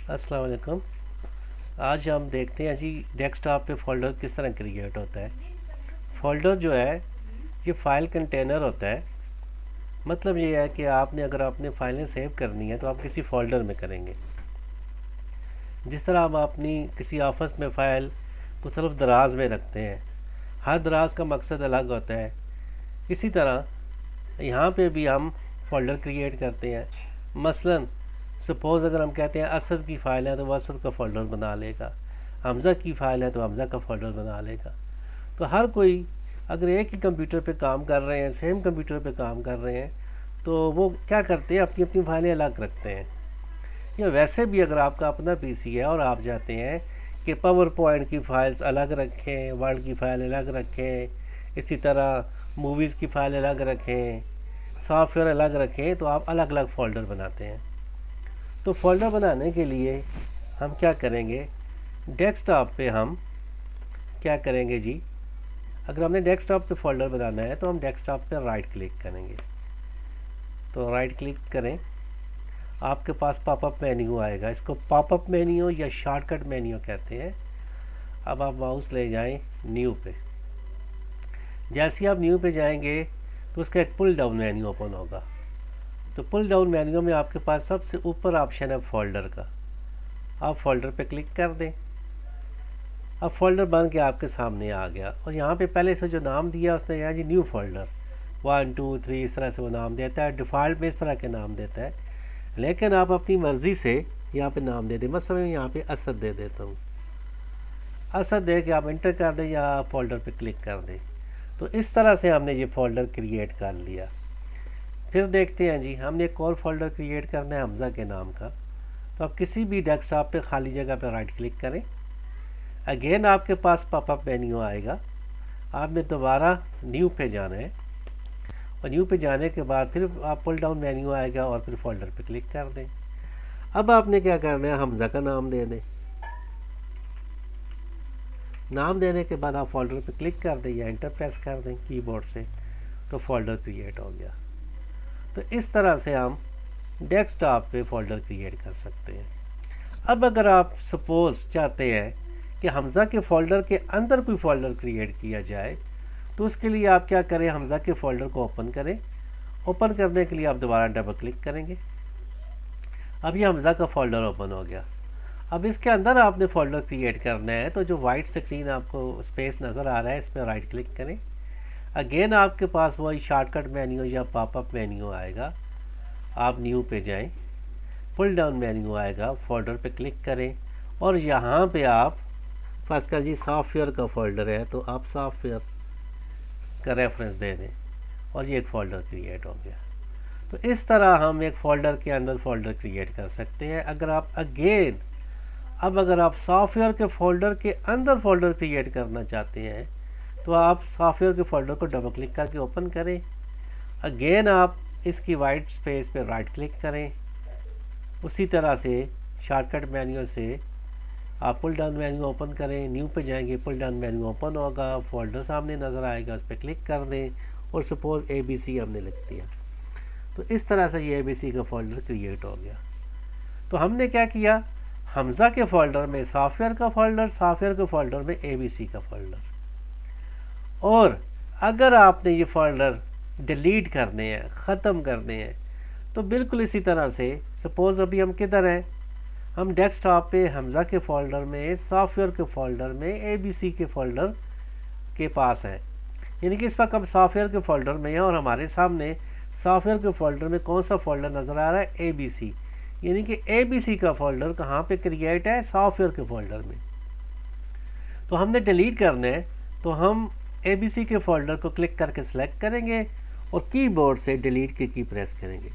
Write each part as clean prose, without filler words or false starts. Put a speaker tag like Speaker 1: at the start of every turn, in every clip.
Speaker 1: अस्सलाम वालेकुम। आज हम देखते हैं जी डेस्कटॉप पे फ़ोल्डर किस तरह क्रिएट होता है। फ़ोल्डर जो है ये फ़ाइल कंटेनर होता है। मतलब ये है कि आपने अगर अपनी फ़ाइलें सेव करनी है तो आप किसी फ़ोल्डर में करेंगे। जिस तरह हम अपनी किसी ऑफिस में फ़ाइल को तरफ दराज में रखते हैं, हर दराज का मकसद अलग होता है। इसी तरह यहाँ पे भी हम फ़ोल्डर क्रिएट करते हैं। मसलन सपोज़ अगर हम कहते हैं असद की फ़ाइल है तो वह असद का फ़ोल्डर बना लेगा, हमज़ा की फ़ाइल है तो हमज़ा का फ़ोल्डर बना लेगा। तो हर कोई अगर एक ही कंप्यूटर पे काम कर रहे हैं, सेम कंप्यूटर पे काम कर रहे हैं, तो वो क्या करते हैं, अपनी अपनी फ़ाइलें अलग रखते हैं। या वैसे भी अगर आपका अपना पीसी है और आप चाहते हैं कि पावर पॉइंट की फ़ाइल्स अलग रखें, वर्ड की फ़ाइल अलग रखें, इसी तरह मूवीज़ की फ़ाइल अलग रखें, सॉफ्टवेयर अलग रखें, तो आप अलग अलग फ़ोल्डर बनाते हैं। तो फ़ोल्डर बनाने के लिए हम क्या करेंगे, डेस्कटॉप पे हम क्या करेंगे जी, अगर हमने डेस्कटॉप पे फ़ोल्डर बनाना है तो हम डेस्कटॉप पे राइट क्लिक करेंगे। तो राइट क्लिक करें, आपके पास पॉपअप मेन्यू आएगा। इसको पॉपअप मेन्यू या शॉर्टकट मेन्यू कहते हैं। अब आप माउस ले जाएं न्यू पे। जैसे ही आप न्यू पे जाएंगे तो उसका एक पुल डाउन मेन्यू ओपन होगा। तो पुल डाउन मेन्यू में आपके पास सबसे ऊपर ऑप्शन है फ़ोल्डर का। आप फ़ोल्डर पे क्लिक कर दें। अब फ़ोल्डर बन के आपके सामने आ गया और यहाँ पे पहले से जो नाम दिया उसने यहाँ जी न्यू फ़ोल्डर 1 2 3 इस तरह से वो नाम देता है। डिफ़ॉल्ट में इस तरह के नाम देता है, लेकिन आप अपनी मर्ज़ी से यहाँ पे नाम दे दें। मसलन मैं यहाँ पे असद दे देता हूँ। असद दे के आप इंटर कर दें या फ़ोल्डर पे क्लिक कर दें। तो इस तरह से हमने ये फ़ोल्डर क्रिएट कर लिया। फिर देखते हैं जी, हमने एक और फ़ोल्डर क्रिएट करना है हमज़ा के नाम का। तो आप किसी भी डेस्कटॉप पे खाली जगह पे राइट क्लिक करें। अगेन आपके पास पॉपअप मेन्यू आएगा। आपने दोबारा न्यू पे जाना है और न्यू पे जाने के बाद फिर आप पुल डाउन मेन्यू आएगा और फिर फ़ोल्डर पे क्लिक कर दें। अब आपने क्या करना है, हमज़ा का नाम दे दें। नाम देने के बाद आप फ़ोल्डर पे क्लिक कर दें या एंटर प्रेस कर दें कीबोर्ड से, तो फ़ोल्डर क्रिएट हो गया। तो इस तरह से हम डेस्कटॉप पे फ़ोल्डर क्रिएट कर सकते हैं। अब अगर आप सपोज़ चाहते हैं कि हमज़ा के फ़ोल्डर के अंदर कोई फ़ोल्डर क्रिएट किया जाए, तो उसके लिए आप क्या करें, हमज़ा के फ़ोल्डर को ओपन करें। ओपन करने के लिए आप दोबारा डबल क्लिक करेंगे। अब ये हमज़ा का फ़ोल्डर ओपन हो गया। अब इसके अंदर आपने फ़ोल्डर क्रिएट करना है, तो जो वाइट स्क्रीन आपको स्पेस नज़र आ रहा है इस पर राइट क्लिक करें। अगेन आपके पास वही शॉर्टकट मेन्यू या पॉपअप मेन्यू आएगा। आप न्यू पे जाएं, पुल डाउन मेन्यू आएगा, फ़ोल्डर पे क्लिक करें और यहाँ पे आप फर्स्ट कर जी सॉफ्टवेयर का फ़ोल्डर है तो आप सॉफ्टवेयर का रेफरेंस दे दें और ये एक फ़ोल्डर क्रिएट हो गया। तो इस तरह हम एक फ़ोल्डर के अंदर फ़ोल्डर क्रिएट कर सकते हैं। अगर आप अगर आप सॉफ्टवेयर के फ़ोल्डर के अंदर फ़ोल्डर क्रिएट करना चाहते हैं तो आप सॉफ्टवेयर के फ़ोल्डर को डबल क्लिक करके ओपन करें। अगेन आप इसकी वाइट स्पेस पे राइट क्लिक करें। उसी तरह से शॉर्टकट मेन्यू से आप पुल डाउन मेन्यू ओपन करें, न्यू पे जाएंगे, पुल डाउन मेन्यू ओपन होगा, फ़ोल्डर सामने नज़र आएगा, उस पर क्लिक कर दें और सपोज़ ABC हमने लिख दिया। तो इस तरह से ये ABC का फ़ोल्डर क्रिएट हो गया। तो हमने क्या किया, हमज़ा के फ़ोल्डर में सॉफ्टवेयर का फ़ोल्डर, सॉफ्टवेयर के फ़ोल्डर में ABC का फ़ोल्डर। और अगर आपने ये फ़ोल्डर डिलीट करने हैं, ख़त्म करने हैं, तो बिल्कुल इसी तरह से सपोज़ अभी हम किधर हैं, हम डेस्कटॉप पे हमज़ा के फ़ोल्डर में, सॉफ्टवेयर के फ़ोल्डर में, ABC के फ़ोल्डर के पास है। यानी कि इस वक्त हम सॉफ्टवेयर के फ़ोल्डर में हैं और हमारे सामने सॉफ्टवेयर के फ़ोल्डर में कौन सा फ़ोल्डर नज़र आ रहा है, ABC। यानी कि ABC का फ़ोल्डर कहाँ पे क्रिएट है, सॉफ्टवेयर के फ़ोल्डर में। तो हमने डिलीट करना है तो हम ABC के फ़ोल्डर को क्लिक करके सिलेक्ट करेंगे और कीबोर्ड से डिलीट की प्रेस करेंगे।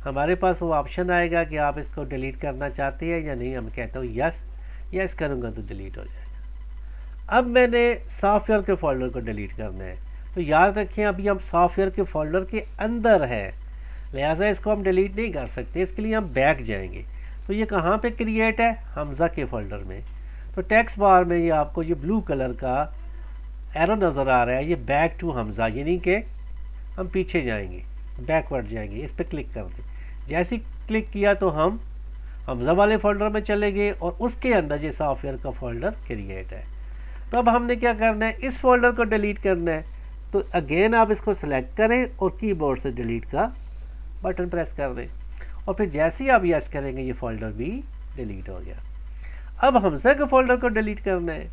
Speaker 1: हमारे पास वो ऑप्शन आएगा कि आप इसको डिलीट करना चाहते हैं या नहीं। हम कहते हो यस करूँगा तो डिलीट हो जाएगा। अब मैंने सॉफ्टवेयर के फ़ोल्डर को डिलीट करना है, तो याद रखें अभी हम सॉफ्टवेयर के फ़ोल्डर के अंदर है, लिहाजा इसको हम डिलीट नहीं कर सकते। इसके लिए हम बैक जाएंगे। तो ये कहाँ पे क्रिएट है, हमज़ा के फ़ोल्डर में। तो टेक्स्ट बार में ये आपको ये ब्लू कलर का एरो नज़र आ रहा है, ये बैक टू हमज़ा, यानी कि हम पीछे जाएंगे, बैकवर्ड जाएंगे। इस पर क्लिक कर दें। जैसे ही क्लिक किया तो हम हमजा वाले फोल्डर में चले गए और उसके अंदर ये सॉफ्टवेयर का फोल्डर क्रिएट है। तो अब हमने क्या करना है, इस फोल्डर को डिलीट करना है। तो अगेन आप इसको सिलेक्ट करें और कीबोर्ड से डिलीट का बटन प्रेस कर दें और फिर जैसे ही आप यस करेंगे ये फोल्डर भी डिलीट हो गया। अब हमजा के फोल्डर को डिलीट करना है,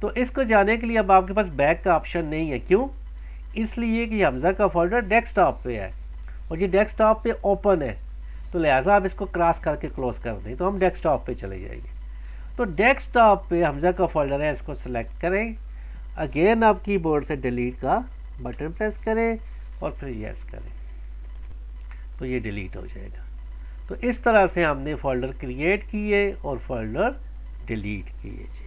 Speaker 1: तो इसको जाने के लिए अब आपके पास बैक का ऑप्शन नहीं है। क्यों? इसलिए कि हमजा का फोल्डर डेस्कटॉप पे है और ये डेस्कटॉप पे ओपन है, तो लिहाजा आप इसको क्रॉस करके क्लोज कर दें तो हम डेस्कटॉप पे चले जाएंगे। तो डेस्कटॉप पे हमजा का फोल्डर है, इसको सेलेक्ट करें, अगेन आप कीबोर्ड से डिलीट का बटन प्रेस करें और फिर यस करें तो ये डिलीट हो जाएगा। तो इस तरह से हमने फोल्डर क्रिएट किए और फोल्डर डिलीट किए जी।